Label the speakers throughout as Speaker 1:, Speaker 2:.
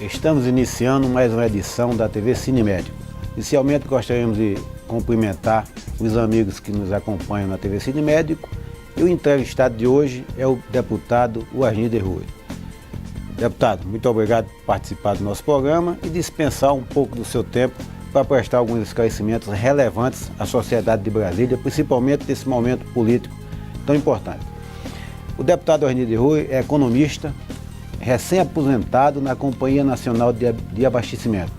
Speaker 1: Estamos iniciando mais uma edição da TV Cine Médico. Inicialmente gostaríamos de cumprimentar os amigos que nos acompanham na TV Cine Médico e o entrevistado de hoje é o deputado Warney Rui. Deputado, muito obrigado por participar do nosso programa e dispensar um pouco do seu tempo para prestar alguns esclarecimentos relevantes à sociedade de Brasília, principalmente nesse momento político tão importante. O deputado Warney Rui é economista, recém-aposentado na Companhia Nacional de Abastecimento.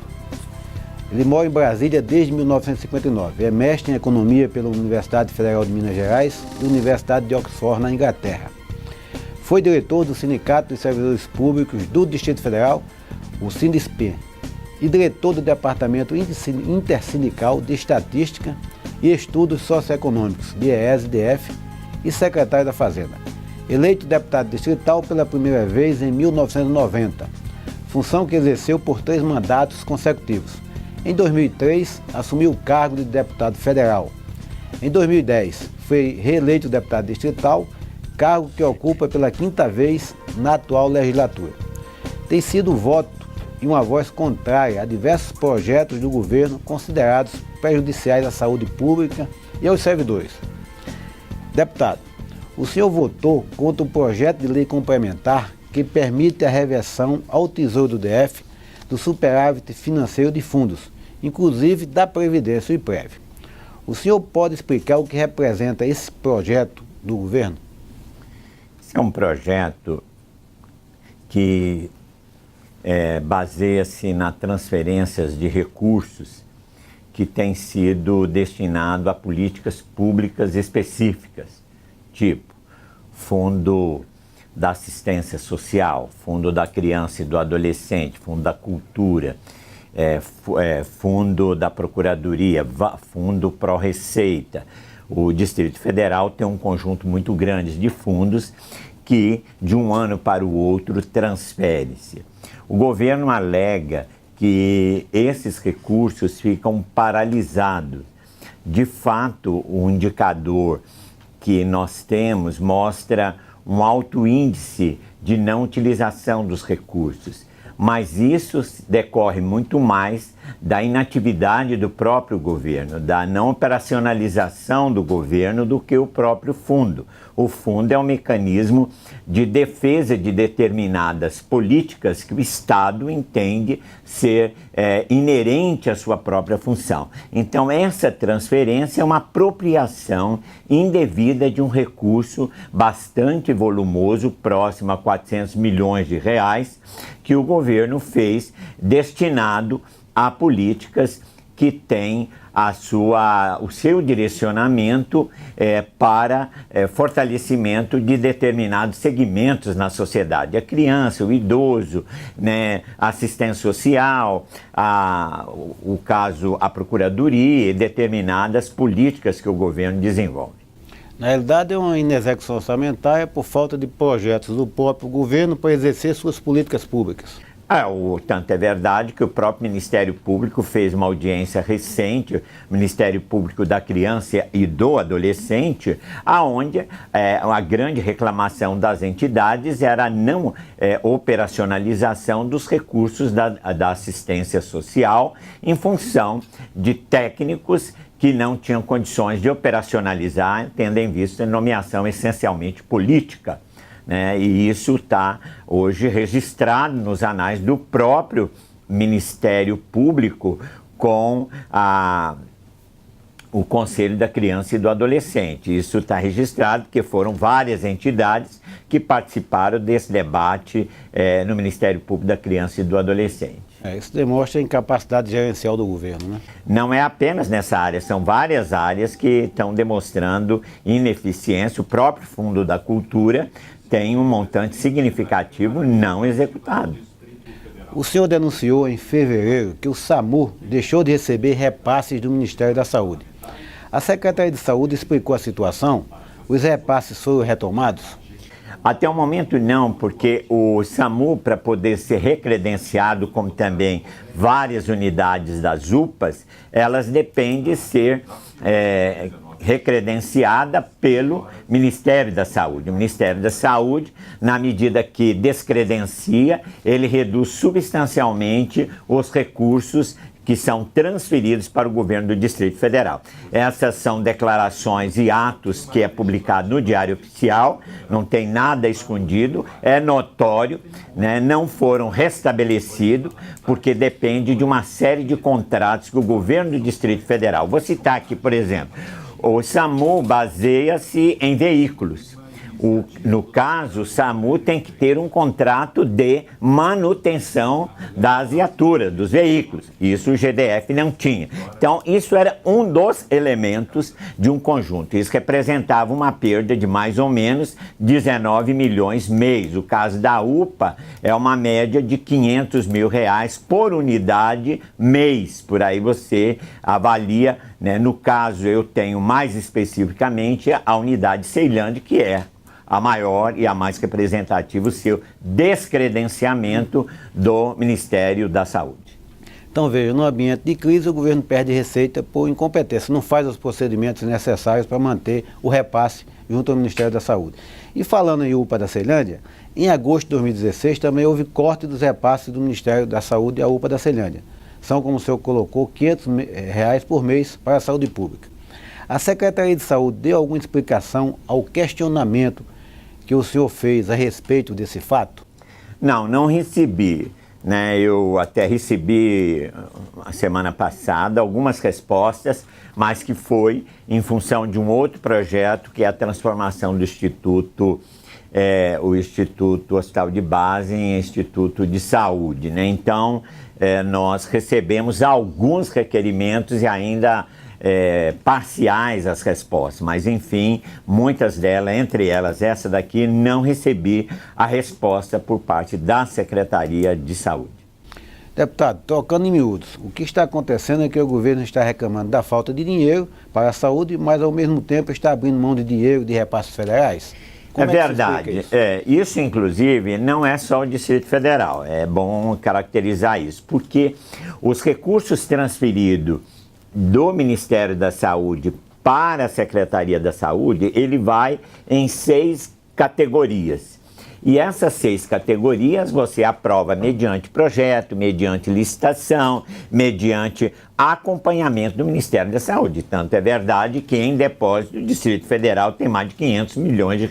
Speaker 1: Ele mora em Brasília desde 1959, é mestre em Economia pela Universidade Federal de Minas Gerais e Universidade de Oxford, na Inglaterra. Foi diretor do Sindicato dos Servidores Públicos do Distrito Federal, o Sindisp, e diretor do Departamento Intersindical de Estatística e Estudos Socioeconômicos, DIEESE-DF, e secretário da Fazenda. Eleito deputado distrital pela primeira vez em 1990, função que exerceu por 3 mandatos consecutivos. Em 2003, assumiu o cargo de deputado federal. Em 2010, foi reeleito deputado distrital, cargo que ocupa pela 5ª vez na atual legislatura. Tem sido voto e uma voz contrária a diversos projetos do governo considerados prejudiciais à saúde pública e aos servidores. Deputado, o senhor votou contra o projeto de lei complementar que permite a reversão ao Tesouro do DF do superávit financeiro de fundos, inclusive da Previdência e IPREV. O senhor pode explicar o que representa esse projeto do governo?
Speaker 2: Esse é um projeto que baseia-se nas transferências de recursos que têm sido destinados a políticas públicas específicas, tipo Fundo da Assistência Social, Fundo da Criança e do Adolescente, Fundo da Cultura, Fundo da Procuradoria, Fundo Pró-Receita. O Distrito Federal tem um conjunto muito grande de fundos que, de um ano para o outro, transfere-se. O governo alega que esses recursos ficam paralisados. De fato, o indicador que nós temos mostra um alto índice de não utilização dos recursos, mas isso decorre muito mais da inatividade do próprio governo, da não operacionalização do governo do que o próprio fundo. O fundo é um mecanismo de defesa de determinadas políticas que o Estado entende ser inerente à sua própria função. Então, essa transferência é uma apropriação indevida de um recurso bastante volumoso, próximo a 400 milhões de reais, que o governo fez destinado a políticas que têm o seu direcionamento para fortalecimento de determinados segmentos na sociedade. A criança, o idoso, né, a assistência social, a procuradoria e determinadas políticas que o governo desenvolve.
Speaker 1: Na realidade, é uma inexecução orçamentária por falta de projetos do próprio governo para exercer suas políticas públicas.
Speaker 2: Tanto é verdade que o próprio Ministério Público fez uma audiência recente, o Ministério Público da Criança e do Adolescente, aonde a grande reclamação das entidades era a não operacionalização dos recursos da assistência social em função de técnicos que não tinham condições de operacionalizar, tendo em vista a nomeação essencialmente política. Né? E isso está hoje registrado nos anais do próprio Ministério Público com o Conselho da Criança e do Adolescente. Isso está registrado porque foram várias entidades que participaram desse debate no Ministério Público da Criança e do Adolescente.
Speaker 1: Isso demonstra a incapacidade gerencial do governo, né?
Speaker 2: Não é apenas nessa área, são várias áreas que estão demonstrando ineficiência. O próprio Fundo da Cultura tem um montante significativo não executado.
Speaker 1: O senhor denunciou em fevereiro que o SAMU deixou de receber repasses do Ministério da Saúde. A Secretaria de Saúde explicou a situação? Os repasses foram retomados?
Speaker 2: Até o momento não, porque o SAMU, para poder ser recredenciado, como também várias unidades das UPAs, elas dependem ser recredenciada pelo Ministério da Saúde. O Ministério da Saúde, na medida que descredencia, ele reduz substancialmente os recursos que são transferidos para o governo do Distrito Federal. Essas são declarações e atos que é publicado no Diário Oficial, não tem nada escondido, é notório, né? Não foram restabelecidos, porque depende de uma série de contratos que o governo do Distrito Federal. Vou citar aqui, por exemplo, o SAMU baseia-se em veículos. No caso, o SAMU tem que ter um contrato de manutenção das viaturas, dos veículos. Isso o GDF não tinha. Então, isso era um dos elementos de um conjunto. Isso representava uma perda de mais ou menos 19 milhões mês. O caso da UPA é uma média de R$500 mil por unidade mês. Por aí você avalia, né? No caso, eu tenho mais especificamente a unidade Ceilândia, que é a maior e a mais representativa, o seu descredenciamento do Ministério da Saúde.
Speaker 1: Então veja, no ambiente de crise o governo perde receita por incompetência, não faz os procedimentos necessários para manter o repasse junto ao Ministério da Saúde. E falando em UPA da Ceilândia, em agosto de 2016 também houve corte dos repasses do Ministério da Saúde à UPA da Ceilândia. São, como o senhor colocou, R$500 por mês para a saúde pública. A Secretaria de Saúde deu alguma explicação ao questionamento que o senhor fez a respeito desse fato?
Speaker 2: Não recebi, né? Eu até recebi a semana passada algumas respostas, mas que foi em função de um outro projeto, que é a transformação do Instituto, o Instituto Hospital de Base em Instituto de Saúde, né? Então, nós recebemos alguns requerimentos e ainda parciais as respostas, mas enfim, muitas delas, entre elas essa daqui, não recebi a resposta por parte da Secretaria de Saúde.
Speaker 1: Deputado, tocando em miúdos, o que está acontecendo é que o governo está reclamando da falta de dinheiro para a saúde, mas ao mesmo tempo está abrindo mão de dinheiro de repasses federais.
Speaker 2: Como é verdade. Isso, inclusive, não é só o Distrito Federal, é bom caracterizar isso, porque os recursos transferidos do Ministério da Saúde para a Secretaria da Saúde, ele vai em 6 categorias. E essas 6 categorias você aprova mediante projeto, mediante licitação, mediante acompanhamento do Ministério da Saúde. Tanto é verdade que em depósito o Distrito Federal tem mais de R$500 milhões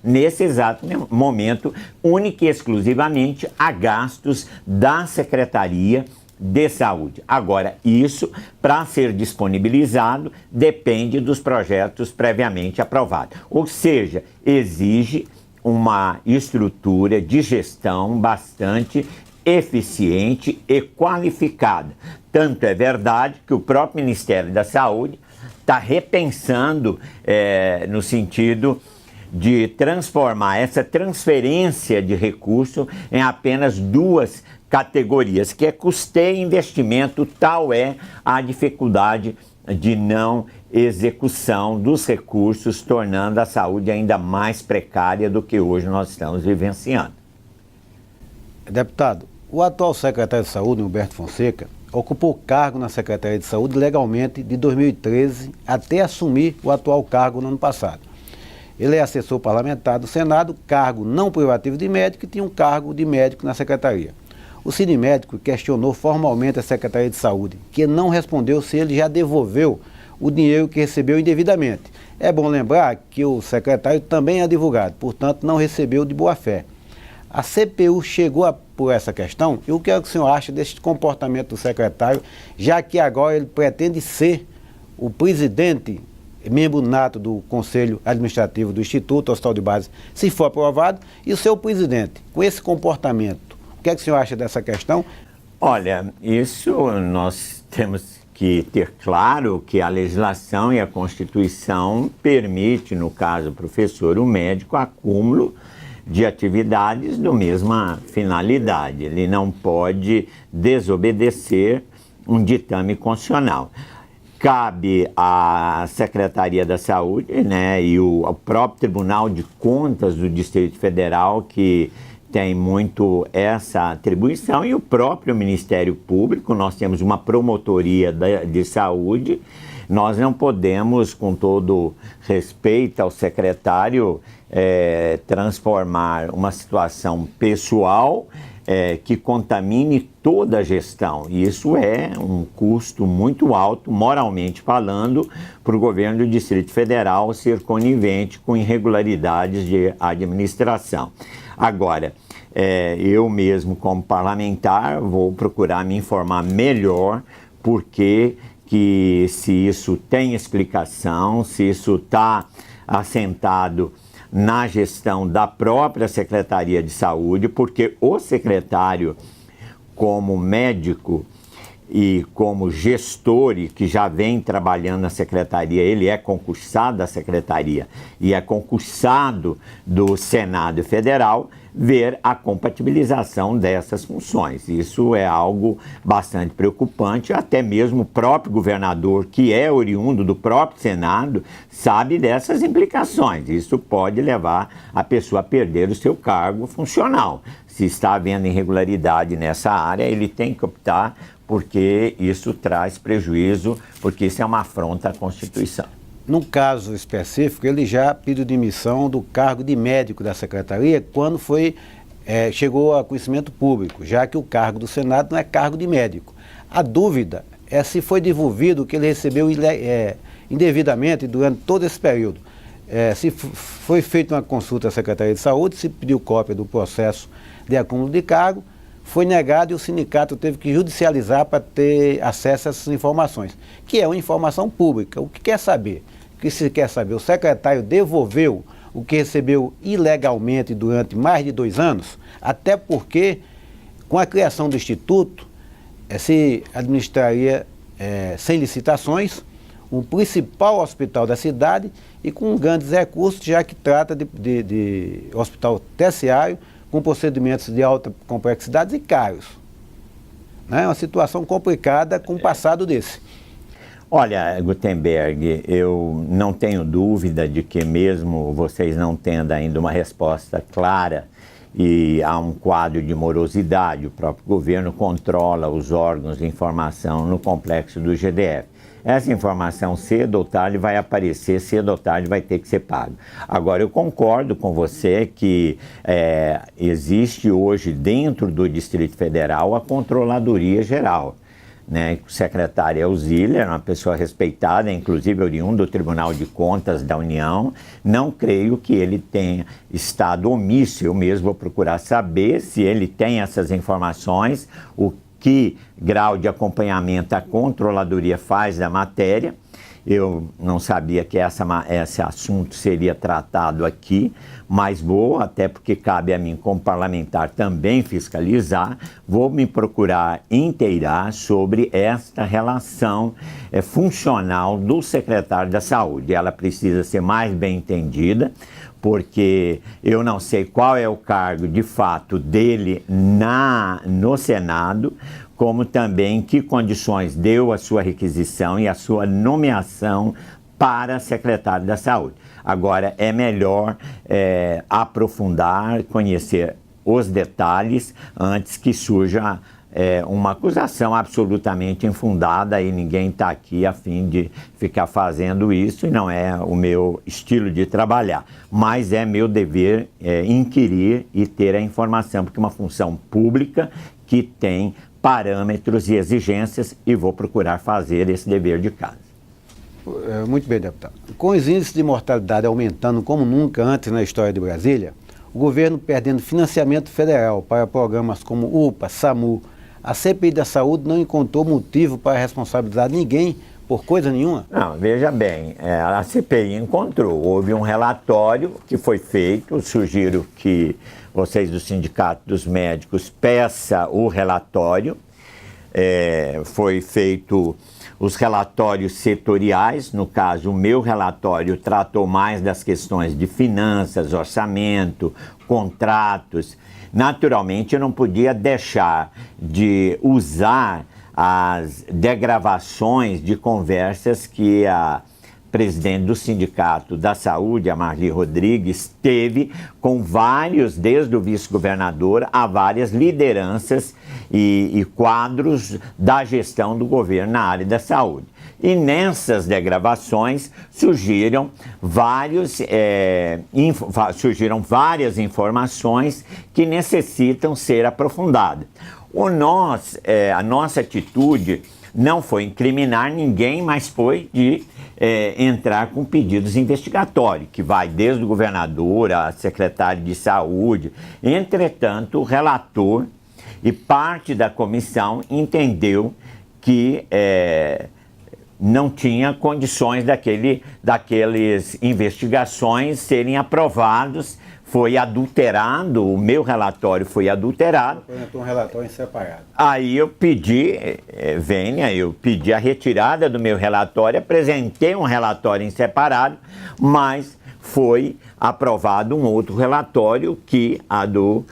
Speaker 2: nesse exato momento, única e exclusivamente a gastos da Secretaria de Saúde. Agora, isso, para ser disponibilizado, depende dos projetos previamente aprovados. Ou seja, exige uma estrutura de gestão bastante eficiente e qualificada. Tanto é verdade que o próprio Ministério da Saúde está repensando no sentido de transformar essa transferência de recurso em apenas 2 categorias, que é custeio e investimento, tal é a dificuldade de não execução dos recursos, tornando a saúde ainda mais precária do que hoje nós estamos vivenciando.
Speaker 1: Deputado, o atual secretário de Saúde, Humberto Fonseca, ocupou cargo na Secretaria de Saúde legalmente de 2013 até assumir o atual cargo no ano passado. Ele é assessor parlamentar do Senado, cargo não privativo de médico, e tinha um cargo de médico na Secretaria. O Sinimédico questionou formalmente a Secretaria de Saúde, que não respondeu se ele já devolveu o dinheiro que recebeu indevidamente. É bom lembrar que o secretário também é advogado, portanto não recebeu de boa fé. A CPU chegou por essa questão, e o que é que o senhor acha desse comportamento do secretário, já que agora ele pretende ser o presidente, membro nato do Conselho Administrativo do Instituto Hospital de Base, se for aprovado, e o seu presidente, com esse comportamento, o que é que o senhor acha dessa questão?
Speaker 2: Olha, isso nós temos que ter claro que a legislação e a Constituição permite, no caso professor, o médico, acúmulo de atividades da mesma finalidade. Ele não pode desobedecer um ditame constitucional. Cabe à Secretaria da Saúde, né, e ao próprio Tribunal de Contas do Distrito Federal, que tem muito essa atribuição, e o próprio Ministério Público. Nós temos uma promotoria de saúde nós não podemos, com todo respeito ao secretário, transformar uma situação pessoal que contamine toda a gestão. E isso é um custo muito alto, moralmente falando, para o governo do Distrito Federal ser conivente com irregularidades de administração. Agora, eu mesmo, como parlamentar, vou procurar me informar melhor, porque que se isso tem explicação, se isso está assentado na gestão da própria Secretaria de Saúde, porque o secretário, como médico e como gestor, e que já vem trabalhando na Secretaria, ele é concursado da Secretaria e é concursado do Senado Federal, ver a compatibilização dessas funções. Isso é algo bastante preocupante, até mesmo o próprio governador, que é oriundo do próprio Senado, sabe dessas implicações. Isso pode levar a pessoa a perder o seu cargo funcional. Se está havendo irregularidade nessa área, ele tem que optar, porque isso traz prejuízo, porque isso é uma afronta à Constituição.
Speaker 1: Num caso específico, ele já pediu demissão do cargo de médico da Secretaria quando chegou a conhecimento público, já que o cargo do Senado não é cargo de médico. A dúvida é se foi devolvido o que ele recebeu indevidamente durante todo esse período. Se foi feita uma consulta à Secretaria de Saúde, se pediu cópia do processo de acúmulo de cargo, foi negado e o sindicato teve que judicializar para ter acesso a essas informações, que é uma informação pública. O que quer saber? O que se quer saber? O secretário devolveu o que recebeu ilegalmente durante mais de 2 anos, até porque, com a criação do Instituto, se administraria sem licitações o principal hospital da cidade e com grandes recursos, já que trata de hospital terciário, com procedimentos de alta complexidade e caros. É uma situação complicada com o passado desse.
Speaker 2: Olha, Gutenberg, eu não tenho dúvida de que mesmo vocês não tendo ainda uma resposta clara e há um quadro de morosidade, o próprio governo controla os órgãos de informação no complexo do GDF. Essa informação, cedo ou tarde, vai aparecer, cedo ou tarde vai ter que ser pago. Agora, eu concordo com você que existe hoje, dentro do Distrito Federal, a Controladoria Geral, né? O secretário é o Ziller, uma pessoa respeitada, inclusive oriundo do Tribunal de Contas da União. Não creio que ele tenha estado omisso. Eu mesmo vou procurar saber se ele tem essas informações, que grau de acompanhamento a controladoria faz da matéria. Eu não sabia que esse assunto seria tratado aqui, mas vou, até porque cabe a mim como parlamentar também fiscalizar, vou me procurar inteirar sobre esta relação funcional do secretário da Saúde. Ela precisa ser mais bem entendida, porque eu não sei qual é o cargo de fato dele no Senado, como também que condições deu a sua requisição e a sua nomeação para secretário da Saúde. Agora, é melhor aprofundar, conhecer os detalhes antes que surja uma acusação absolutamente infundada, e ninguém está aqui a fim de ficar fazendo isso, e não é o meu estilo de trabalhar. Mas é meu dever inquirir e ter a informação, porque é uma função pública que tem parâmetros e exigências, e vou procurar fazer esse dever de casa.
Speaker 1: Muito bem, deputado. Com os índices de mortalidade aumentando como nunca antes na história de Brasília, o governo perdendo financiamento federal para programas como UPA, SAMU, a CPI da Saúde não encontrou motivo para responsabilizar ninguém por coisa nenhuma?
Speaker 2: Não, veja bem, a CPI encontrou. Houve um relatório que foi feito, sugiro que vocês do Sindicato dos Médicos peçam o relatório. Foi feito os relatórios setoriais, no caso o meu relatório tratou mais das questões de finanças, orçamento, contratos. Naturalmente eu não podia deixar de usar as degravações de conversas que a presidente do Sindicato da Saúde, a Marli Rodrigues, teve com vários, desde o vice-governador, a várias lideranças e quadros da gestão do governo na área da saúde. E nessas gravações surgiram várias informações que necessitam ser aprofundadas. A nossa atitude não foi incriminar ninguém, mas foi de entrar com pedidos investigatórios, que vai desde o governador, a secretária de saúde. Entretanto, o relator e parte da comissão entendeu que não tinha condições daquelas investigações serem aprovados. Foi adulterado, o meu relatório foi adulterado.
Speaker 1: Apresentou um relatório em separado.
Speaker 2: Aí eu pedi, eu pedi a retirada do meu relatório, apresentei um relatório em separado, mas foi aprovado um outro relatório que a do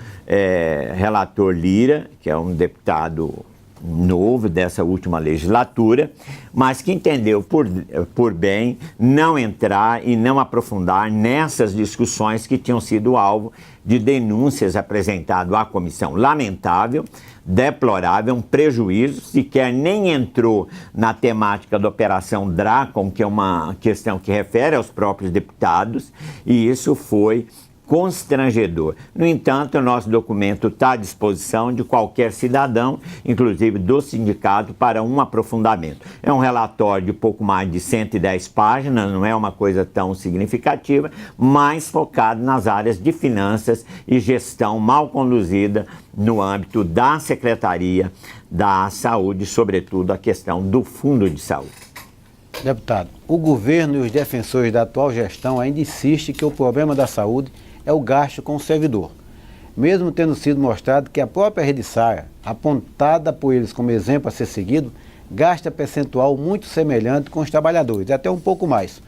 Speaker 2: relator Lira, que é um deputado novo dessa última legislatura, mas que entendeu por bem não entrar e não aprofundar nessas discussões que tinham sido alvo de denúncias apresentadas à comissão. Lamentável, deplorável, um prejuízo, sequer nem entrou na temática da Operação Dracon, que é uma questão que refere aos próprios deputados, e isso foi constrangedor. No entanto, o nosso documento está à disposição de qualquer cidadão, inclusive do sindicato, para um aprofundamento. É um relatório de pouco mais de 110 páginas, não é uma coisa tão significativa, mas focado nas áreas de finanças e gestão mal conduzida no âmbito da Secretaria da Saúde, sobretudo a questão do Fundo de Saúde.
Speaker 1: Deputado, o governo e os defensores da atual gestão ainda insistem que o problema da saúde é o gasto com o servidor, mesmo tendo sido mostrado que a própria Rede Sara, apontada por eles como exemplo a ser seguido, gasta percentual muito semelhante com os trabalhadores, até um pouco mais.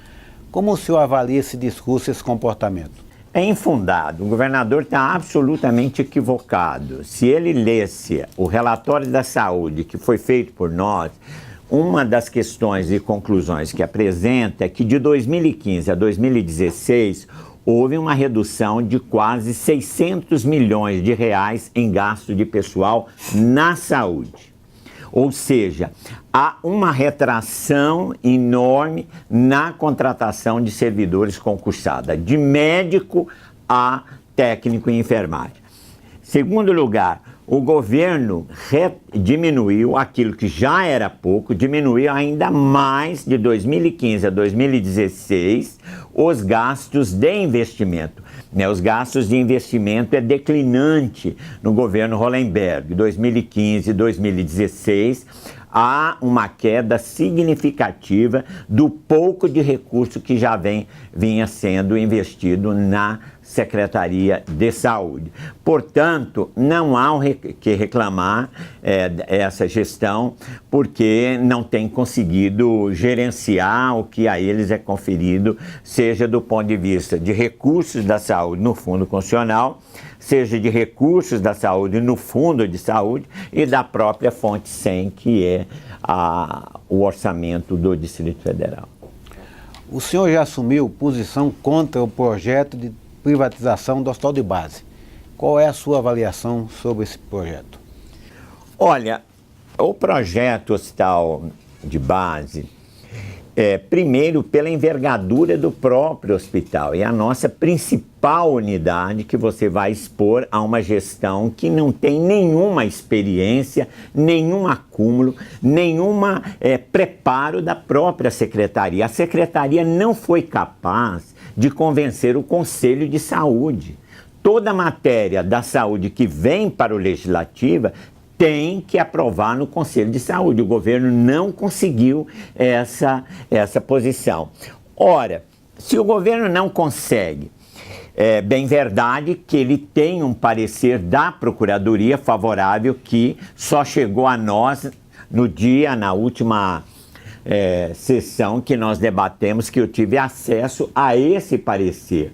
Speaker 1: Como o senhor avalia esse discurso, esse comportamento?
Speaker 2: É infundado, o governador está absolutamente equivocado. Se ele lesse o relatório da saúde que foi feito por nós, uma das questões e conclusões que apresenta é que de 2015 a 2016 houve uma redução de quase 600 milhões de reais em gasto de pessoal na saúde. Ou seja, há uma retração enorme na contratação de servidores concursados, de médico a técnico em enfermagem. Segundo lugar, o governo diminuiu aquilo que já era pouco, diminuiu ainda mais de 2015 a 2016 os gastos de investimento. Os gastos de investimento é declinante no governo Hollenberg. 2015 e 2016 há uma queda significativa do pouco de recurso que já vinha sendo investido na Secretaria de Saúde. Portanto, não há que reclamar essa gestão, porque não tem conseguido gerenciar o que a eles é conferido, seja do ponto de vista de recursos da saúde no Fundo Constitucional, seja de recursos da saúde no Fundo de Saúde e da própria fonte 100, que é o orçamento do Distrito Federal.
Speaker 1: O senhor já assumiu posição contra o projeto de privatização do Hospital de Base. Qual é a sua avaliação sobre esse projeto?
Speaker 2: Olha, o projeto Hospital de Base, primeiro pela envergadura do próprio hospital, é a nossa principal unidade que você vai expor a uma gestão que não tem nenhuma experiência, nenhum acúmulo, nenhuma preparo da própria secretaria. A secretaria não foi capaz de convencer o Conselho de Saúde. Toda matéria da saúde que vem para o Legislativo tem que aprovar no Conselho de Saúde. O governo não conseguiu essa posição. Ora, se o governo não consegue, é bem verdade que ele tem um parecer da Procuradoria favorável que só chegou a nós na última sessão que nós debatemos, que eu tive acesso a esse parecer.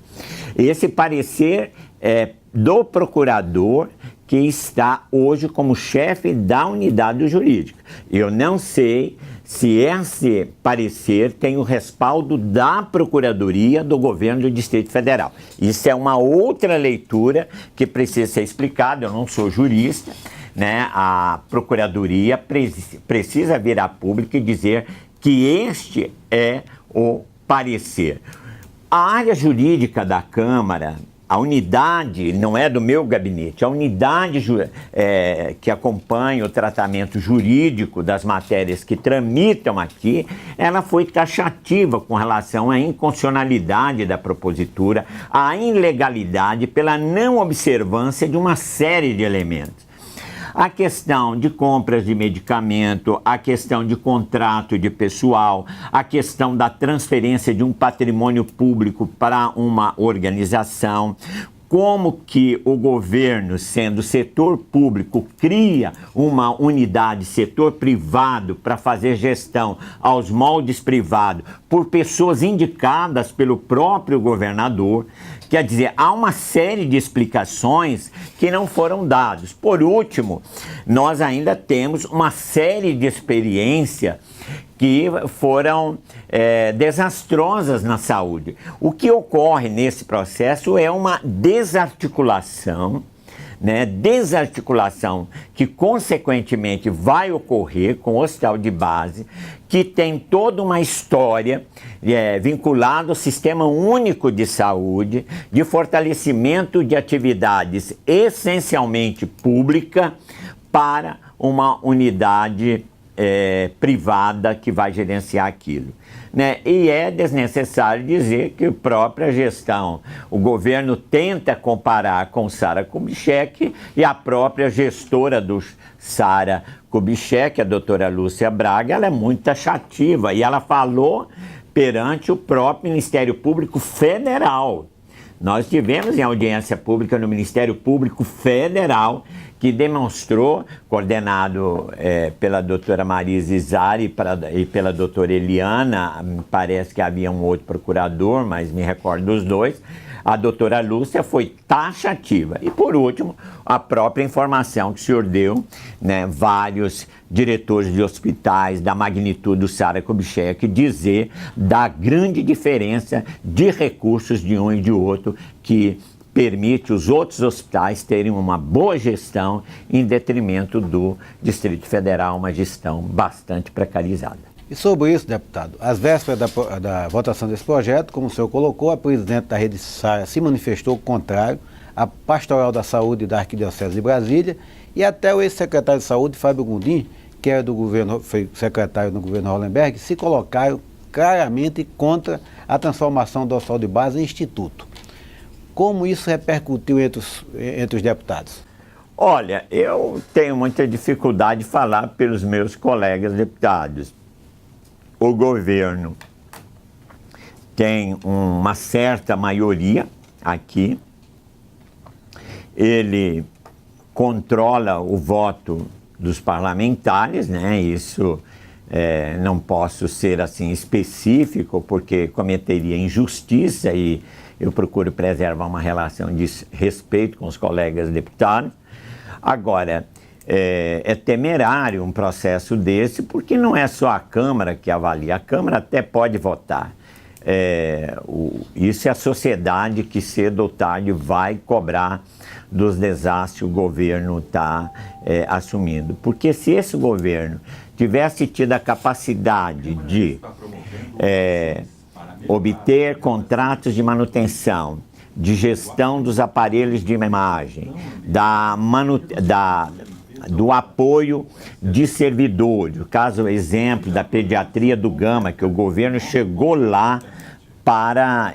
Speaker 2: Esse parecer é do procurador que está hoje como chefe da unidade jurídica. Eu não sei se esse parecer tem o respaldo da Procuradoria do Governo do Distrito Federal. Isso é uma outra leitura que precisa ser explicada. Eu não sou jurista, né? A Procuradoria precisa vir a público e dizer que este é o parecer. A área jurídica da Câmara, a unidade, não é do meu gabinete, a unidade que acompanha o tratamento jurídico das matérias que tramitam aqui, ela foi taxativa com relação à inconstitucionalidade da propositura, à ilegalidade pela não observância de uma série de elementos. A questão de compras de medicamento, a questão de contrato de pessoal, a questão da transferência de um patrimônio público para uma organização, como que o governo, sendo setor público, cria uma unidade, setor privado, para fazer gestão aos moldes privados por pessoas indicadas pelo próprio governador. Quer dizer, há uma série de explicações que não foram dadas. Por último, nós ainda temos uma série de experiências que foram desastrosas na saúde. O que ocorre nesse processo é uma desarticulação, né? Desarticulação que consequentemente vai ocorrer com o hospital de base, que tem toda uma história vinculada ao Sistema Único de Saúde, de fortalecimento de atividades essencialmente públicas para uma unidade privada que vai gerenciar aquilo, né? E é desnecessário dizer que a própria gestão, o governo tenta comparar com Sara Kubitschek e a própria gestora do Sara Kubitschek, a doutora Lúcia Braga, ela é muito taxativa e ela falou perante o próprio Ministério Público Federal. Nós tivemos em audiência pública no Ministério Público Federal, que demonstrou, coordenado pela doutora Marisa Izari e pela doutora Eliana, parece que havia um outro procurador, mas me recordo dos dois, a doutora Lúcia foi taxativa. E por último, a própria informação que o senhor deu, né, vários diretores de hospitais da magnitude do Sara Kubitschek dizer da grande diferença de recursos de um e de outro que permite os outros hospitais terem uma boa gestão em detrimento do Distrito Federal, uma gestão bastante precarizada.
Speaker 1: E sobre isso, deputado, às vésperas da votação desse projeto, como o senhor colocou, a presidente da Rede Sara se manifestou contrário à Pastoral da Saúde da Arquidiocese de Brasília e até o ex-secretário de Saúde, Fábio Gondim, que era do governo, foi secretário no governo Hollenberg, se colocaram claramente contra a transformação do hospital de base em instituto. Como isso repercutiu entre os deputados?
Speaker 2: Olha, eu tenho muita dificuldade de falar pelos meus colegas deputados. O governo tem uma certa maioria aqui, ele controla o voto dos parlamentares, né? Isso não posso ser assim específico, porque cometeria injustiça e eu procuro preservar uma relação de respeito com os colegas deputados. Agora, é temerário um processo desse, porque não é só a Câmara que avalia, a Câmara até pode votar. Isso é a sociedade que cedo ou tarde vai cobrar dos desastres que o governo está assumindo. Porque se esse governo tivesse tido a capacidade de obter contratos de manutenção, de gestão dos aparelhos de imagem, do apoio de servidores, o caso, exemplo da pediatria do Gama, que o governo chegou lá para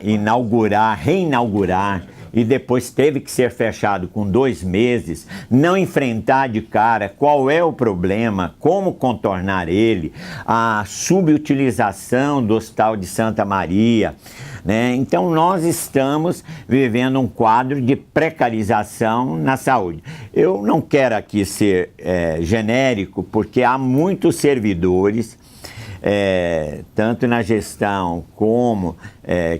Speaker 2: reinaugurar, e depois teve que ser fechado com 2 meses, não enfrentar de cara qual é o problema, como contornar ele, a subutilização do Hospital de Santa Maria, né? Então nós estamos vivendo um quadro de precarização na saúde. Eu não quero aqui ser genérico, porque há muitos servidores, tanto na gestão como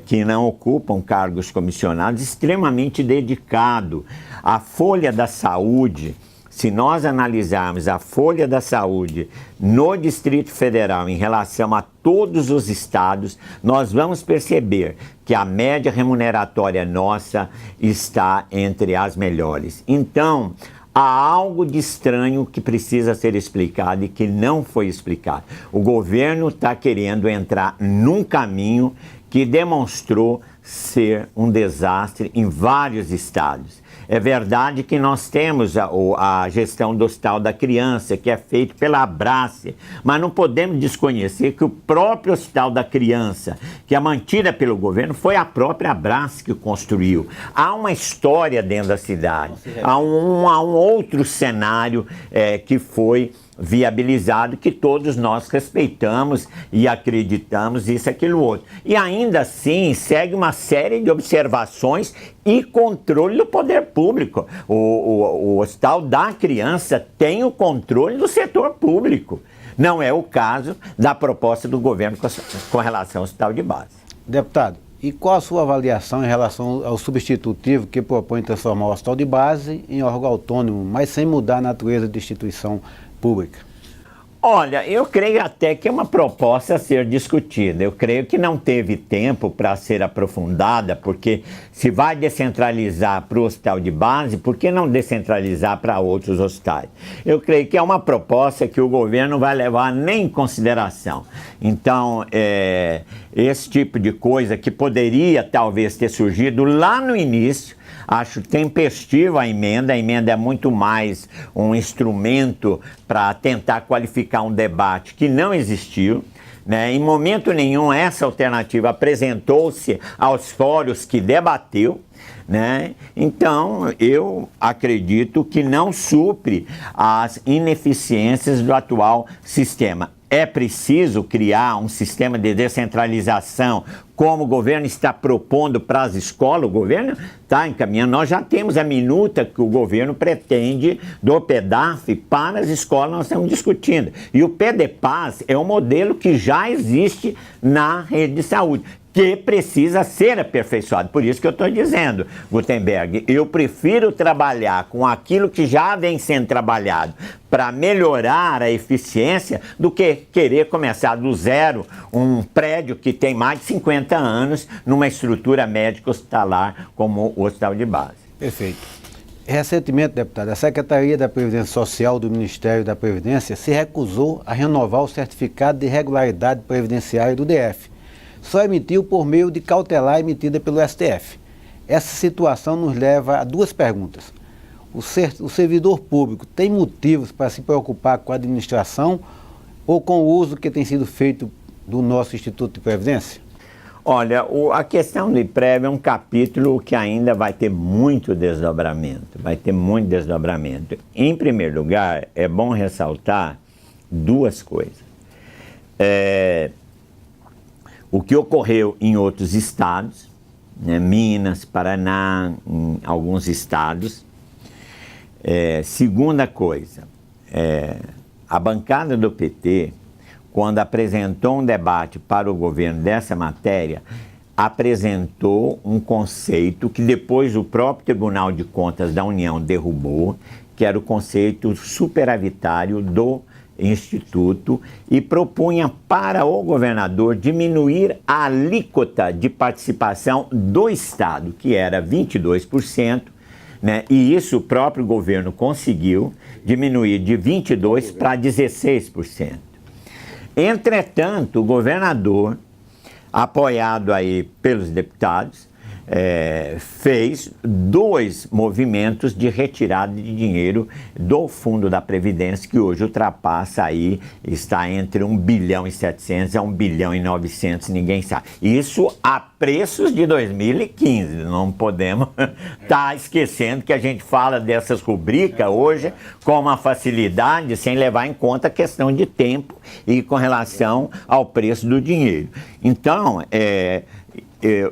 Speaker 2: que não ocupam cargos comissionados, extremamente dedicado. A folha da saúde, se nós analisarmos a folha da saúde no Distrito Federal em relação a todos os estados, nós vamos perceber que a média remuneratória nossa está entre as melhores. Então, há algo de estranho que precisa ser explicado e que não foi explicado. O governo está querendo entrar num caminho que demonstrou ser um desastre em vários estados. É verdade que nós temos a gestão do Hospital da Criança, que é feito pela Abrace, mas não podemos desconhecer que o próprio Hospital da Criança, que é mantida pelo governo, foi a própria Abrace que construiu. Há uma história dentro da cidade, há um outro cenário que foi viabilizado, que todos nós respeitamos e acreditamos, isso, aquilo, outro. E ainda assim, segue uma série de observações e controle do poder público. O Hospital da Criança tem o controle do setor público. Não é o caso da proposta do governo com relação ao hospital de base.
Speaker 1: Deputado, e qual a sua avaliação em relação ao substitutivo que propõe transformar o hospital de base em órgão autônomo, mas sem mudar a natureza de instituição pública?
Speaker 2: Olha, eu creio até que é uma proposta a ser discutida. Eu creio que não teve tempo para ser aprofundada, porque se vai descentralizar para o hospital de base, por que não descentralizar para outros hospitais? Eu creio que é uma proposta que o governo não vai levar nem em consideração. Então, esse tipo de coisa que poderia talvez ter surgido lá no início, acho tempestiva a emenda é muito mais um instrumento para tentar qualificar um debate que não existiu, né? Em momento nenhum essa alternativa apresentou-se aos fóruns que debateu, né? Então, eu acredito que não supre as ineficiências do atual sistema. É preciso criar um sistema de descentralização, como o governo está propondo para as escolas. O governo está encaminhando. Nós já temos a minuta que o governo pretende do PEDAF para as escolas, nós estamos discutindo. E o PEDEPAS é um modelo que já existe na rede de saúde, que precisa ser aperfeiçoado. Por isso que eu estou dizendo, Gutenberg, eu prefiro trabalhar com aquilo que já vem sendo trabalhado para melhorar a eficiência do que querer começar do zero um prédio que tem mais de 50 anos numa estrutura médica hospitalar como o Hospital de Base.
Speaker 1: Perfeito. Recentemente, deputado, a Secretaria da Previdência Social do Ministério da Previdência se recusou a renovar o certificado de regularidade previdenciária do DF. Só emitiu por meio de cautelar emitida pelo STF. Essa situação nos leva a duas perguntas. O servidor público tem motivos para se preocupar com a administração ou com o uso que tem sido feito do nosso Instituto de Previdência?
Speaker 2: Olha, a questão do IPREV é um capítulo que ainda vai ter muito desdobramento. Em primeiro lugar, é bom ressaltar duas coisas. O que ocorreu em outros estados, né, Minas, Paraná, em alguns estados. Segunda coisa, a bancada do PT, quando apresentou um debate para o governo dessa matéria, apresentou um conceito que depois o próprio Tribunal de Contas da União derrubou, que era o conceito superavitário do Instituto, e propunha para o governador diminuir a alíquota de participação do Estado, que era 22%, né? E isso o próprio governo conseguiu diminuir de 22% para 16%. Entretanto, o governador, apoiado aí pelos deputados, fez dois movimentos de retirada de dinheiro do Fundo da Previdência, que hoje ultrapassa aí, está entre 1 bilhão e 700 a 1 bilhão e 900, ninguém sabe. Isso a preços de 2015, não podemos estar esquecendo que a gente fala dessas rubricas hoje com uma facilidade, sem levar em conta a questão de tempo e com relação ao preço do dinheiro. Então,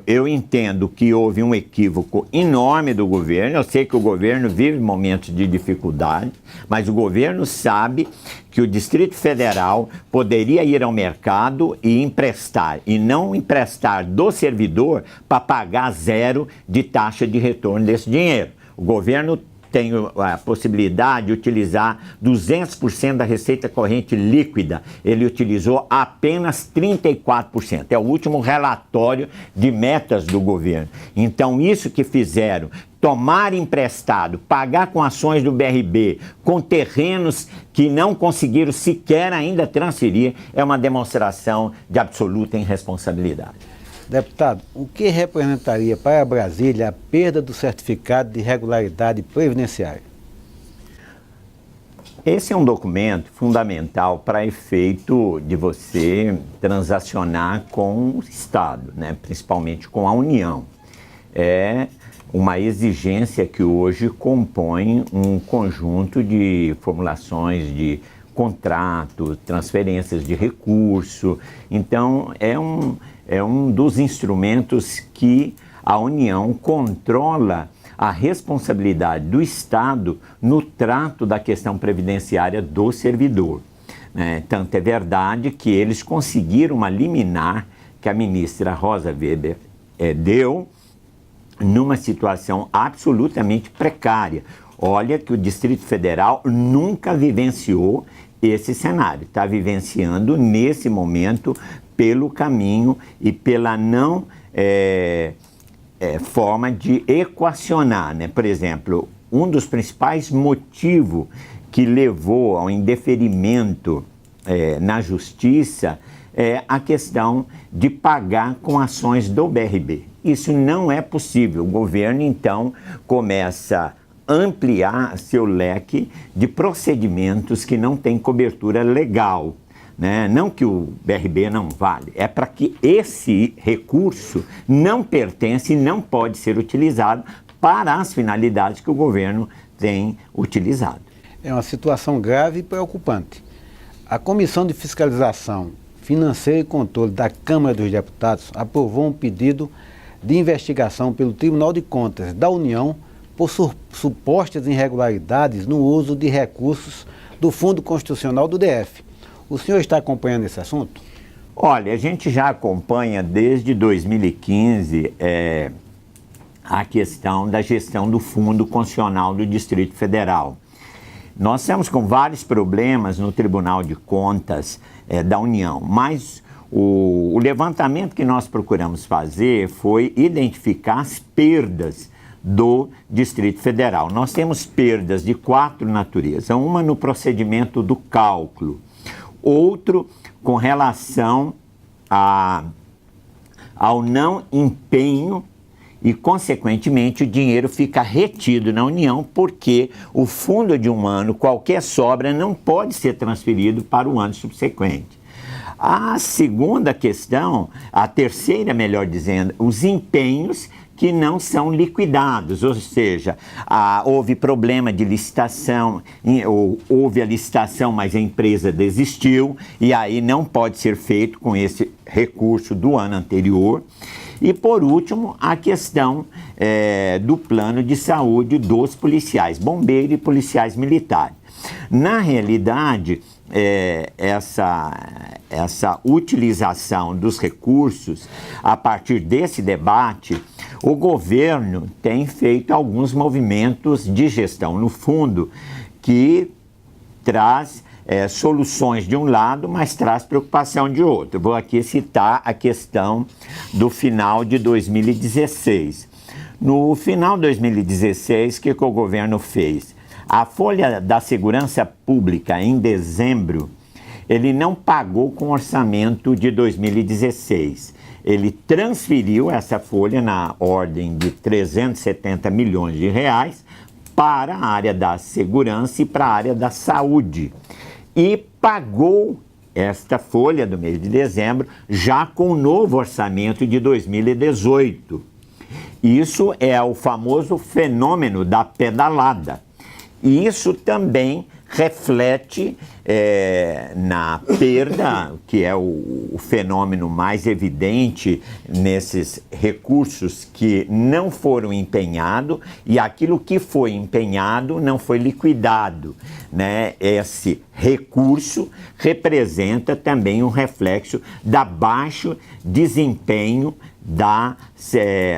Speaker 2: eu entendo que houve um equívoco enorme do governo. Eu sei que o governo vive momentos de dificuldade, mas o governo sabe que o Distrito Federal poderia ir ao mercado e emprestar, e não emprestar do servidor para pagar zero de taxa de retorno desse dinheiro. O governo tem a possibilidade de utilizar 200% da receita corrente líquida. Ele utilizou apenas 34%. É o último relatório de metas do governo. Então, isso que fizeram, tomar emprestado, pagar com ações do BRB, com terrenos que não conseguiram sequer ainda transferir, é uma demonstração de absoluta irresponsabilidade.
Speaker 1: Deputado, o que representaria para Brasília a perda do certificado de regularidade previdenciária?
Speaker 2: Esse é um documento fundamental para efeito de você transacionar com o Estado, né? Principalmente com a União. É uma exigência que hoje compõe um conjunto de formulações de contrato, transferências de recurso. Então, é um dos instrumentos que a União controla a responsabilidade do Estado no trato da questão previdenciária do servidor. Tanto é verdade que eles conseguiram uma liminar que a ministra Rosa Weber deu numa situação absolutamente precária. Olha que o Distrito Federal nunca vivenciou esse cenário. Está vivenciando nesse momento pelo caminho e pela não forma de equacionar, né? Por exemplo, um dos principais motivos que levou ao indeferimento na justiça é a questão de pagar com ações do BRB. Isso não é possível. O governo, então, começa a ampliar seu leque de procedimentos que não têm cobertura legal. Né? Não que o BRB não vale, é para que esse recurso não pertence e não pode ser utilizado para as finalidades que o governo tem utilizado.
Speaker 1: É uma situação grave e preocupante. A Comissão de Fiscalização Financeira e Controle da Câmara dos Deputados aprovou um pedido de investigação pelo Tribunal de Contas da União por supostas irregularidades no uso de recursos do Fundo Constitucional do DF. O senhor está acompanhando esse assunto?
Speaker 2: Olha, a gente já acompanha desde 2015 a questão da gestão do Fundo Constitucional do Distrito Federal. Nós estamos com vários problemas no Tribunal de Contas da União, mas o levantamento que nós procuramos fazer foi identificar as perdas do Distrito Federal. Nós temos perdas de 4 naturezas, uma no procedimento do cálculo, outro com relação ao não empenho e, consequentemente, o dinheiro fica retido na União porque o fundo de um ano, qualquer sobra, não pode ser transferido para o ano subsequente. A segunda questão, a terceira, melhor dizendo, os empenhos que não são liquidados, ou seja, houve problema de licitação, houve a licitação, mas a empresa desistiu, e aí não pode ser feito com esse recurso do ano anterior. E, por último, a questão do plano de saúde dos policiais, bombeiros e policiais militares. Na realidade, essa utilização dos recursos, a partir desse debate, o governo tem feito alguns movimentos de gestão no fundo que traz soluções de um lado, mas traz preocupação de outro. Vou aqui citar a questão do final de 2016. No final de 2016, o que o governo fez? A folha da Segurança Pública, em dezembro, ele não pagou com o orçamento de 2016. Ele transferiu essa folha na ordem de 370 milhões de reais para a área da segurança e para a área da saúde. E pagou esta folha do mês de dezembro já com o novo orçamento de 2018. Isso é o famoso fenômeno da pedalada. E isso também reflete na perda, que é o fenômeno mais evidente nesses recursos que não foram empenhados e aquilo que foi empenhado não foi liquidado, né? Esse recurso representa também um reflexo da baixo desempenho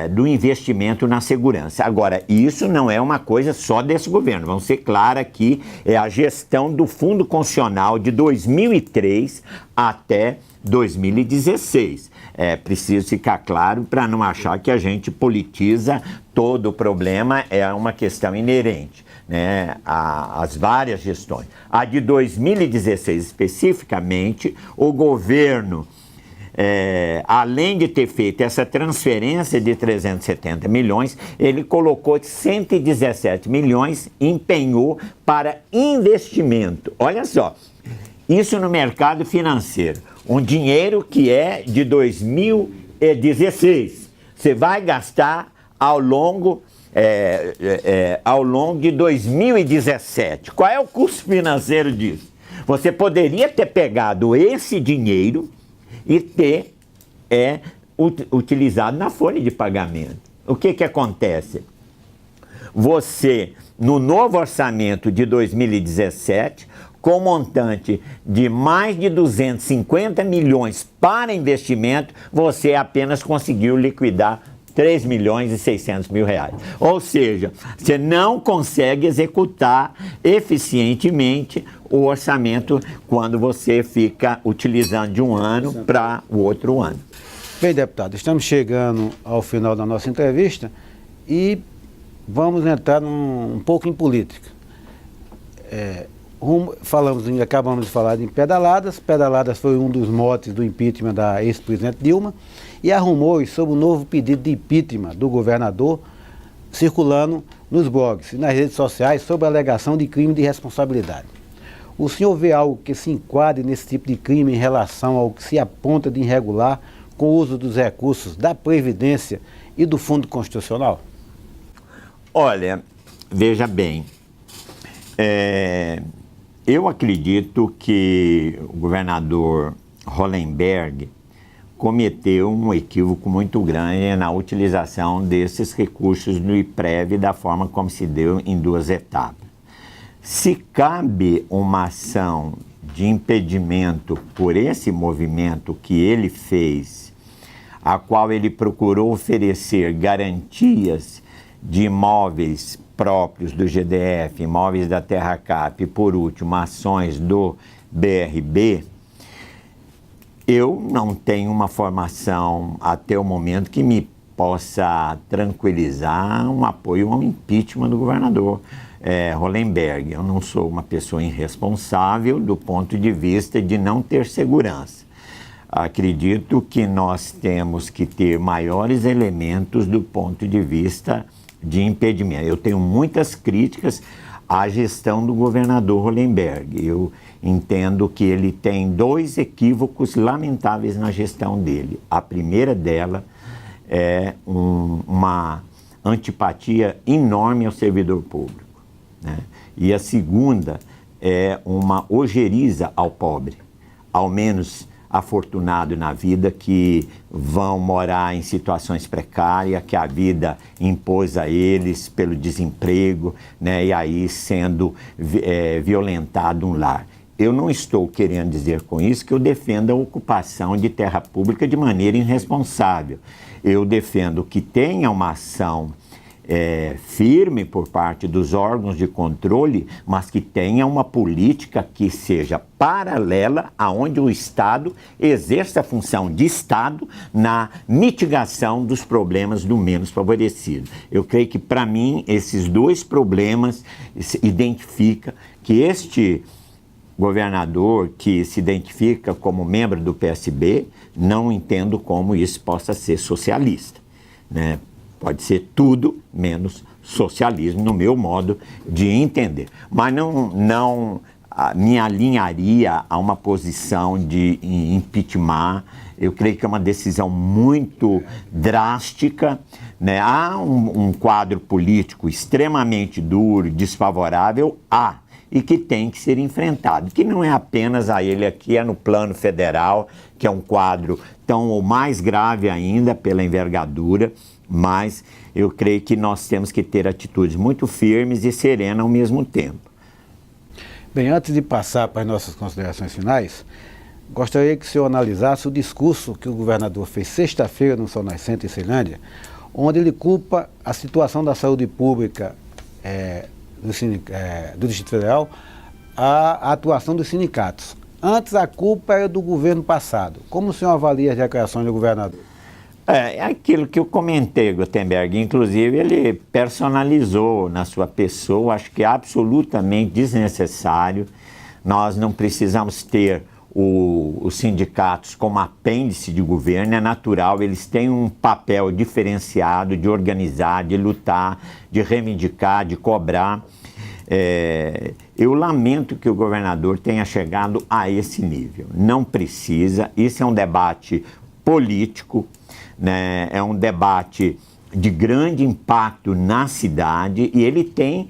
Speaker 2: do investimento na segurança. Agora, isso não é uma coisa só desse governo. Vamos ser claros aqui, é a gestão do Fundo Constitucional de 2003 até 2016. É preciso ficar claro para não achar que a gente politiza todo o problema, é uma questão inerente, né, às várias gestões. A de 2016 especificamente, o governo, além de ter feito essa transferência de 370 milhões, ele colocou 117 milhões, empenhou para investimento. Olha só, isso no mercado financeiro. Um dinheiro que é de 2016. Você vai gastar ao longo de 2017. Qual é o custo financeiro disso? Você poderia ter pegado esse dinheiro e ter utilizado na folha de pagamento. O que acontece? Você, no novo orçamento de 2017, com montante de mais de 250 milhões para investimento, você apenas conseguiu liquidar 3 milhões e 600 mil reais. Ou seja, você não consegue executar eficientemente o orçamento quando você fica utilizando de um ano para o outro ano.
Speaker 1: Bem, deputado, estamos chegando ao final da nossa entrevista e vamos entrar um pouco em política. Acabamos de falar em pedaladas. Pedaladas foi um dos motes do impeachment da ex-presidente Dilma, e há rumores sobre o novo pedido de impeachment do governador circulando nos blogs e nas redes sociais sobre a alegação de crime de responsabilidade. O senhor vê algo que se enquadre nesse tipo de crime em relação ao que se aponta de irregular com o uso dos recursos da Previdência e do Fundo Constitucional?
Speaker 2: Olha, veja bem, eu acredito que o governador Hollenberg cometeu um equívoco muito grande na utilização desses recursos no IPREV da forma como se deu em 2 etapas. Se cabe uma ação de impedimento por esse movimento que ele fez, a qual ele procurou oferecer garantias de imóveis próprios do GDF, imóveis da TerraCap e, por último, ações do BRB, eu não tenho uma formação até o momento que me possa tranquilizar um apoio ao impeachment do governador Hollenberg. Eu não sou uma pessoa irresponsável do ponto de vista de não ter segurança. Acredito que nós temos que ter maiores elementos do ponto de vista de impedimento. Eu tenho muitas críticas à gestão do governador Hollenberg. Eu entendo que ele tem 2 equívocos lamentáveis na gestão dele. A primeira dela é uma antipatia enorme ao servidor público, né? E a segunda é uma ojeriza ao pobre, ao menos afortunado na vida, que vão morar em situações precárias, que a vida impôs a eles pelo desemprego, né, e aí sendo violentado um lar. Eu não estou querendo dizer com isso que eu defenda a ocupação de terra pública de maneira irresponsável. Eu defendo que tenha uma ação firme por parte dos órgãos de controle, mas que tenha uma política que seja paralela aonde o Estado exerça a função de Estado na mitigação dos problemas do menos favorecido. Eu creio que, para mim, esses 2 problemas identificam que este governador que se identifica como membro do PSB, não entendo como isso possa ser socialista, né? Pode ser tudo menos socialismo, no meu modo de entender. Mas não me alinharia a uma posição de impeachment. Eu creio que é uma decisão muito drástica, né? Há um quadro político extremamente duro, desfavorável, e que tem que ser enfrentado, que não é apenas a ele aqui, é no plano federal, que é um quadro tão ou mais grave ainda pela envergadura, mas eu creio que nós temos que ter atitudes muito firmes e serenas ao mesmo tempo.
Speaker 1: Bem, antes de passar para as nossas considerações finais, gostaria que o senhor analisasse o discurso que o governador fez sexta-feira no Sol Nascente, em Ceilândia, onde ele culpa a situação da saúde pública do Distrito Federal à atuação dos sindicatos. Antes a culpa era do governo passado. Como o senhor avalia as declarações do governador?
Speaker 2: É aquilo que eu comentei, Gutenberg. Inclusive, ele personalizou na sua pessoa, acho que é absolutamente desnecessário. Nós não precisamos ter os sindicatos como apêndice de governo, é natural, eles têm um papel diferenciado de organizar, de lutar, de reivindicar, de cobrar. Eu lamento que o governador tenha chegado a esse nível. Não precisa, isso é um debate político, né? É um debate de grande impacto na cidade e ele tem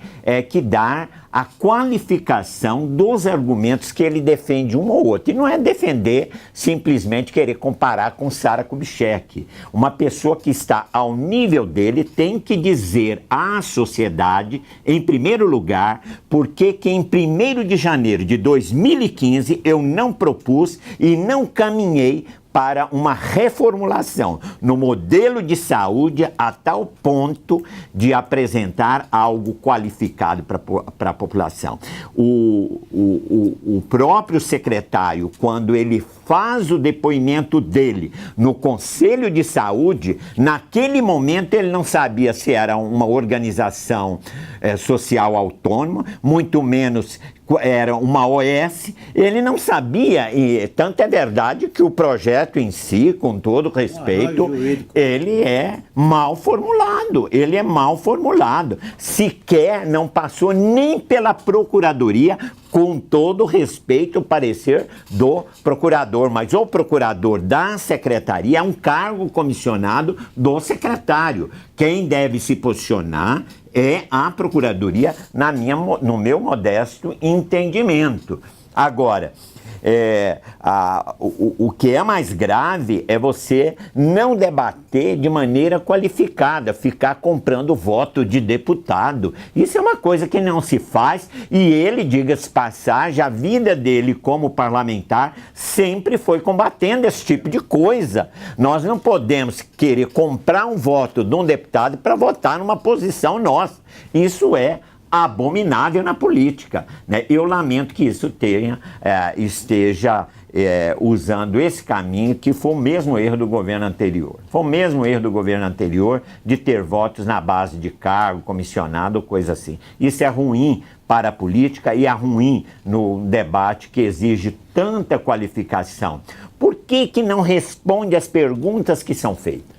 Speaker 2: que dar a qualificação dos argumentos que ele defende um ou outro. E não é defender, simplesmente querer comparar com Sara Kubitschek. Uma pessoa que está ao nível dele tem que dizer à sociedade, em primeiro lugar, porque que em 1º de janeiro de 2015 eu não propus e não caminhei para uma reformulação no modelo de saúde a tal ponto de apresentar algo qualificado para a população. O próprio secretário, quando ele faz o depoimento dele no Conselho de Saúde, naquele momento ele não sabia se era uma organização social autônoma, muito menos era uma OS, ele não sabia, e tanto é verdade que o projeto em si, com todo respeito, ele é mal formulado, sequer não passou nem pela Procuradoria, com todo respeito ao parecer do procurador, mas o procurador da secretaria é um cargo comissionado do secretário. Quem deve se posicionar é a Procuradoria, no meu modesto entendimento. Agora, o que é mais grave é você não debater de maneira qualificada, ficar comprando voto de deputado. Isso é uma coisa que não se faz e ele, diga-se passagem, a vida dele como parlamentar sempre foi combatendo esse tipo de coisa. Nós não podemos querer comprar um voto de um deputado para votar numa posição nossa. Isso é abominável na política, né? Eu lamento que isso esteja usando esse caminho, que foi o mesmo erro do governo anterior. Foi o mesmo erro do governo anterior de ter votos na base de cargo, comissionado, coisa assim. Isso é ruim para a política e é ruim no debate que exige tanta qualificação. Por que não responde às perguntas que são feitas?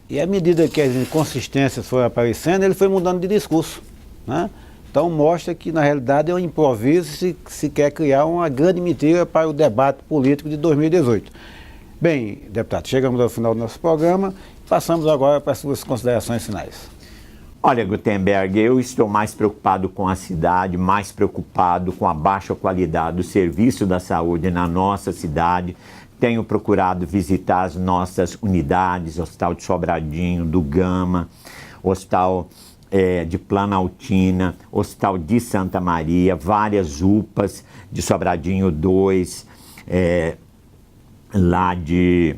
Speaker 1: E à medida que as inconsistências foram aparecendo, ele foi mudando de discurso, né? Então mostra que na realidade é um improviso se quer criar uma grande mentira para o debate político de 2018. Bem, deputado, chegamos ao final do nosso programa, passamos agora para as suas considerações finais.
Speaker 2: Olha, Gutenberg, eu estou mais preocupado com a cidade, mais preocupado com a baixa qualidade do serviço da saúde na nossa cidade. Tenho procurado visitar as nossas unidades, Hospital de Sobradinho, do Gama, Hospital de Planaltina, Hospital de Santa Maria, várias UPAs de Sobradinho 2, lá de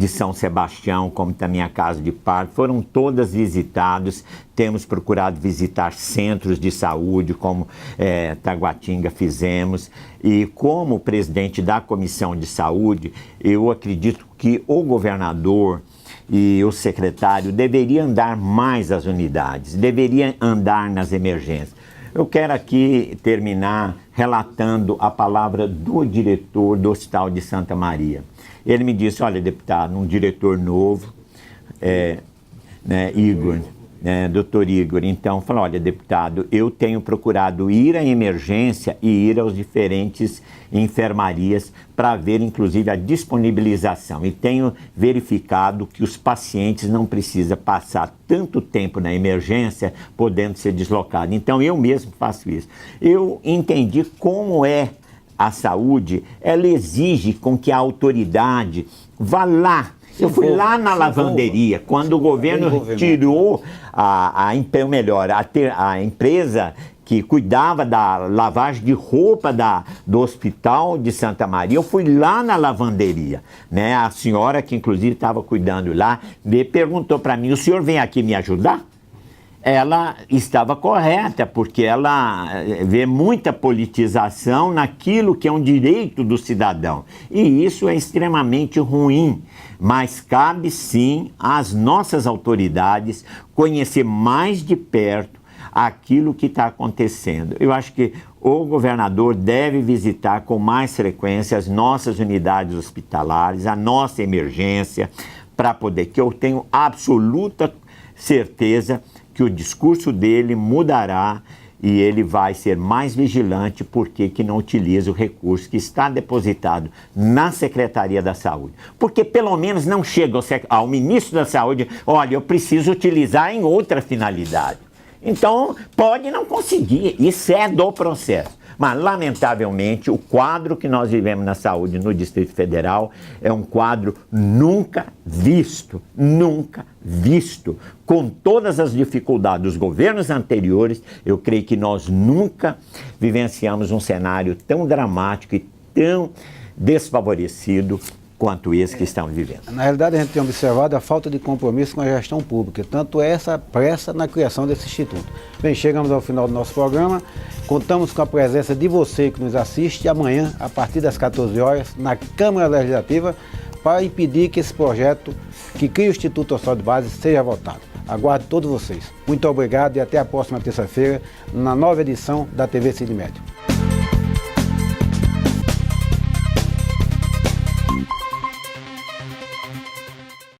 Speaker 2: São Sebastião, como também a Casa de Parto, foram todas visitadas. Temos procurado visitar centros de saúde, como Taguatinga fizemos. E como presidente da Comissão de Saúde, eu acredito que o governador e o secretário deveriam andar mais às unidades, deveriam andar nas emergências. Eu quero aqui terminar relatando a palavra do diretor do Hospital de Santa Maria. Ele me disse, olha, deputado, um diretor novo, Igor, doutor Igor, então falou, olha, deputado, eu tenho procurado ir à emergência e ir aos diferentes enfermarias para ver, inclusive, a disponibilização. E tenho verificado que os pacientes não precisam passar tanto tempo na emergência, podendo ser deslocados. Então, eu mesmo faço isso. Eu entendi como é a saúde, ela exige com que a autoridade vá lá. Eu fui lá na lavanderia, quando o governo tirou a empresa que cuidava da lavagem de roupa do Hospital de Santa Maria. Eu fui lá na lavanderia, né? A senhora que inclusive estava cuidando lá, me perguntou para mim: o senhor vem aqui me ajudar? Ela estava correta, porque ela vê muita politização naquilo que é um direito do cidadão. E isso é extremamente ruim, mas cabe sim às nossas autoridades conhecer mais de perto aquilo que está acontecendo. Eu acho que o governador deve visitar com mais frequência as nossas unidades hospitalares, a nossa emergência, para poder, que eu tenho absoluta certeza que o discurso dele mudará e ele vai ser mais vigilante porque não utiliza o recurso que está depositado na Secretaria da Saúde. Porque pelo menos não chega ao ministro da Saúde: olha, eu preciso utilizar em outra finalidade. Então, pode não conseguir, isso é do processo. Mas, lamentavelmente, o quadro que nós vivemos na saúde no Distrito Federal é um quadro nunca visto. Com todas as dificuldades dos governos anteriores, eu creio que nós nunca vivenciamos um cenário tão dramático e tão desfavorecido quanto esse que estamos vivendo.
Speaker 1: Na realidade, a gente tem observado a falta de compromisso com a gestão pública, tanto essa pressa na criação desse instituto. Bem, chegamos ao final do nosso programa, contamos com a presença de você que nos assiste amanhã, a partir das 14 horas, na Câmara Legislativa, para impedir que esse projeto que cria o Instituto Social de Base seja votado. Aguardo todos vocês. Muito obrigado e até a próxima terça-feira, na nova edição da TV Cine Médio.